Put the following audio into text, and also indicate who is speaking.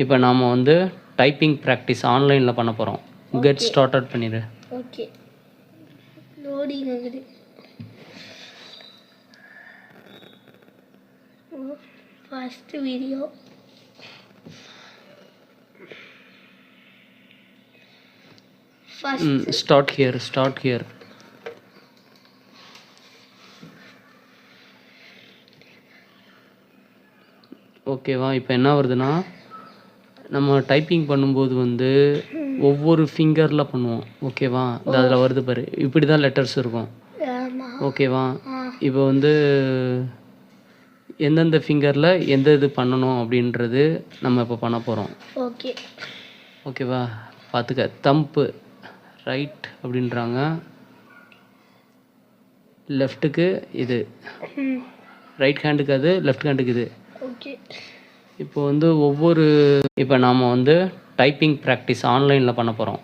Speaker 1: இப்போ நாம வந்து டைப்பிங் ப்ராக்டிஸ் ஆன்லைனில் பண்ண போகிறோம். கெட் ஸ்டார்டட் பண்ணிடு.
Speaker 2: ஓகே லோடிங் ஆகுது. First video
Speaker 1: start here. ஓகேவா? இப்போ என்ன வருதுன்னா, நம்ம டைப்பிங் பண்ணும்போது வந்து ஒவ்வொரு ஃபிங்கரில் பண்ணுவோம். ஓகேவா? இந்த அதில் வருது பாரு, இப்படி தான் லெட்டர்ஸ் இருக்கும். ஓகேவா? இப்போ வந்து எந்தெந்த ஃபிங்கரில் எந்த இது பண்ணணும் அப்படின்றது நம்ம இப்போ பண்ண போகிறோம். ஓகேவா? பார்த்துக்க. தம்பு ரைட் அப்படின்றாங்க, லெஃப்ட்டுக்கு இது, ரைட் ஹேண்டுக்கு அது, லெஃப்ட் ஹேண்டுக்கு இது. இப்போ வந்து இப்போ நாம் வந்து டைப்பிங் ப்ராக்டிஸ் ஆன்லைனில் பண்ண போகிறோம்.